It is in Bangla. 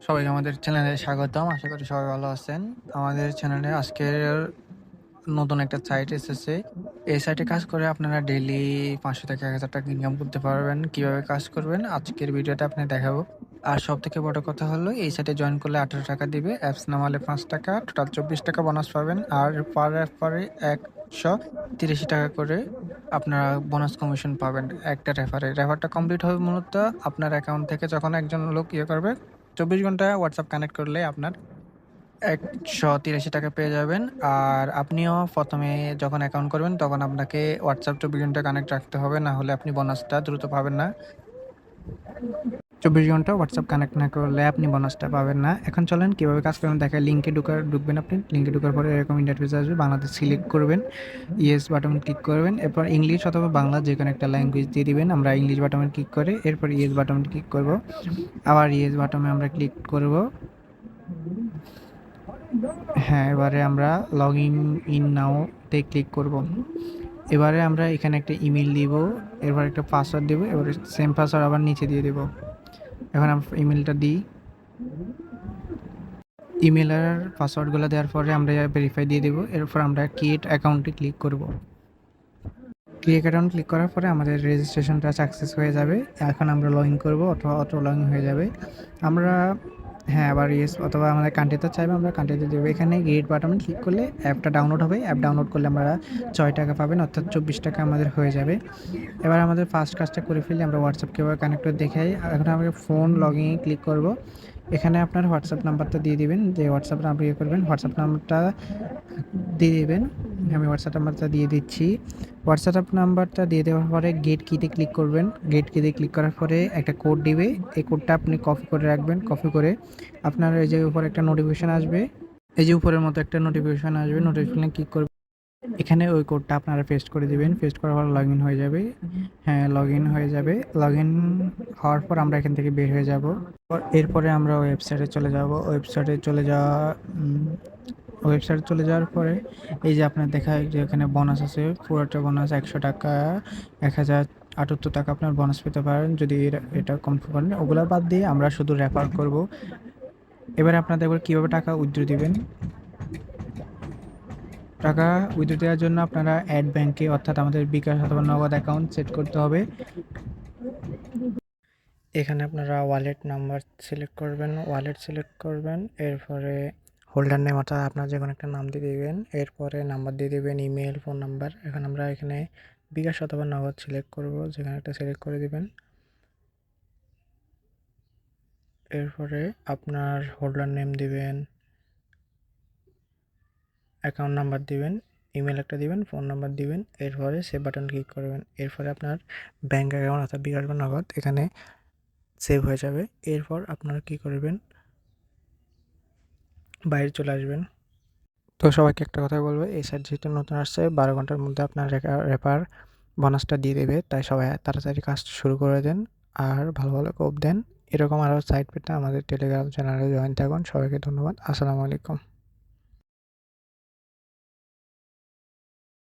সবাইকে আমাদের চ্যানেলে স্বাগতম। আশা করি সবাই ভালো আছেন। আমাদের চ্যানেলে আজকের নতুন একটা সাইট এসেছে। এই সাইটে কাজ করে আপনারা ডেইলি ৫০০ থেকে ১,০০০ টাকা ইনকাম করতে পারবেন। কিভাবে কাজ করবেন আজকের ভিডিওতে আপনাকে দেখাবো। আর সবথেকে বড় কথা হলো এই সাইটে জয়েন করলে ১৮ টাকা দিবে। অ্যাপস নামালে ৫ টাকা, টোটাল ২৪ টাকা বোনাস পাবেন। আর পার রেফারে ১৮০ টাকা করে আপনারা বোনাস কমিশন পাবেন একটা রেফারে। রেফারটা কমপ্লিট হবে মূলত আপনার অ্যাকাউন্ট থেকে যখন একজন লোক করবে ২৪ ঘন্টা হোয়াটসঅ্যাপ কানেক্ট করলে আপনার ১৮০ টাকা পেয়ে যাবেন। আর আপনিও ১ম এ যখন অ্যাকাউন্ট করবেন তখন আপনাকে হোয়াটসঅ্যাপ ২৪ ঘন্টা কানেক্ট রাখতে হবে। না হলে আপনি বোনাসটা দ্রুত পাবেন না। ২৪ ঘন্টা হোয়াটসঅ্যাপ কানেক্ট না করলে আপনি বোনাসটা পাবেন না। এখন চলেন কীভাবে কাজ করবেন দেখায়। লিঙ্কে ঢুকবেন আপনি। লিঙ্কে ঢোকার পরে এরকম ইন্টারফেস আসবে। বাংলাদেশ সিলেক্ট করবেন। ইয়েস বাটন ক্লিক করবেন। এরপর ইংলিশ অথবা বাংলা যেকোনো একটা ল্যাঙ্গুয়েজ দিয়ে দিবেন। আমরা ইংলিশ বাটনে ক্লিক করে এরপর ইয়েস বাটনে ক্লিক করব। আবার ইয়েস বাটনে আমরা ক্লিক করব। হ্যাঁ, এবারে আমরা ইন নাও তে ক্লিক করব। এবারে আমরা এখানে একটা ইমেল দিব, এরপর একটা পাসওয়ার্ড দেব, এবারে সেম পাসওয়ার্ড আবার নিচে দিয়ে দেব। এখন আমরা ইমেলটা দিই। ইমেল আর পাসওয়ার্ডগুলো দেওয়ার পরে আমরা ভেরিফাই দিয়ে দেব। এরপর আমরা ক্রিয়েট অ্যাকাউন্টে ক্লিক করব। ক্রিয়েট অ্যাকাউন্ট ক্লিক করার পরে আমাদের রেজিস্ট্রেশনটা সাকসেস হয়ে যাবে। এখন আমরা লগ ইন করবো অথবা অটো লগ ইন হয়ে যাবে। আমরা হ্যাঁ, আবার ইয়েস অথবা আমাদের কান্ট্রিতে চাইবে আমরা কান্ট্রিতে দেবো। এখানে গেট বাটনে ক্লিক করলে অ্যাপটা ডাউনলোড হবে। অ্যাপ ডাউনলোড করলে আমরা ৬ টাকা পাবেন, অর্থাৎ ২৪ টাকা আমাদের হয়ে যাবে। এবার আমাদের ফার্স্ট কাজটা করে ফেলি। আমরা হোয়াটসঅ্যাপ কীভাবে কানেক্ট করে দেখাই। এখন আমরা ফোন লগ ইনে ক্লিক করব। এখানে আপনার হোয়াটসঅ্যাপ নাম্বারটা দিয়ে দিবেন, যে হোয়াটসঅ্যাপ নাম্বার করবেন হোয়াটসঅ্যাপ নাম্বারটা দিয়ে দেবেন। আমি হোয়াটসঅ্যাপ নাম্বারটা দিয়ে দিচ্ছি। হোয়াটসঅ্যাপ নাম্বারটা দিয়ে দেওয়ার পরে গেট কিতে ক্লিক করবেন। গেট কিতে ক্লিক করার পরে একটা কোড দিবে। এই কোডটা আপনি কপি করে রাখবেন। কপি করে আপনার এই যে উপরে একটা নোটিফিকেশন আসবে, এই যে উপরের মতো একটা নোটিফিকেশন আসবে, নোটিফিকেশনে ক্লিক করবেন। এখানে ওই কোডটা আপনারা পেস্ট করে দিবেন। পেস্ট করার পর লগ ইন হয়ে যাবে। হ্যাঁ, লগ ইন হয়ে যাবে। লগ ইন হওয়ার পর আমরা এখান থেকে বের হয়ে যাব। এরপরে আমরা ওয়েবসাইটে চলে যাব। ওয়েবসাইটে চলে যাওয়ার পরে এই যে আপনার দেখায় যে এখানে বোনাস আছে, পুরোটা বোনাস ১০০ টাকা, ১,০৭৮ টাকা আপনার বোনাস পেতে পারেন যদি এটা কনফার্ম করেন। ওগুলো বাদ দিয়ে আমরা শুধু রেফার করব। এবারে আপনাদের এবার কীভাবে টাকা উইথড্র দিবেন। টাকা উইথড্র দেওয়ার জন্য আপনারা অ্যাড ব্যাংকে অর্থাৎ আমাদের বিকাশ অথবা নগদ অ্যাকাউন্ট সেট করতে হবে। এখানে আপনারা ওয়ালেট নাম্বার সিলেক্ট করবেন, ওয়ালেট সিলেক্ট করবেন। এরপরে হোল্ডার নেম অর্থাৎ আপনার যে কোনো একটা নাম দিয়ে দিবেন। এরপরে নাম্বার দিয়ে দিবেন, ইমেল, ফোন নাম্বার। এখন আমরা এখানে বিকাশ অথবা নগদ সিলেক্ট করব, যেখানে একটা সিলেক্ট করে দিবেন। এরপরে আপনার হোল্ডার নেম দিবেন, অ্যাকাউন্ট নাম্বার দিবেন, ইমেল একটা দিবেন, ফোন নাম্বার দিবেন। এরপরে সেভ বাটন ক্লিক করবেন। এরপরে আপনার ব্যাঙ্ক অ্যাকাউন্ট অর্থাৎ বিকাশ বা নগদ এখানে সেভ হয়ে যাবে। এরপর আপনারা কী করবেন, বাইরে চলে আসবেন। তো সবাইকে একটা কথাই বলবো, এই সাইট যেহেতু নতুন আসছে ১২ ঘন্টার মধ্যে আপনার রেফার বোনাসটা দিয়ে দেবে। তাই সবাই তাড়াতাড়ি কাজটা শুরু করে দেন আর ভালো ভালো কোপ দেন। এরকম আরও সাইট পেতে আমাদের টেলিগ্রাম চ্যানেলে জয়েন থাকুন। সবাইকে ধন্যবাদ। আসসালামু আলাইকুম।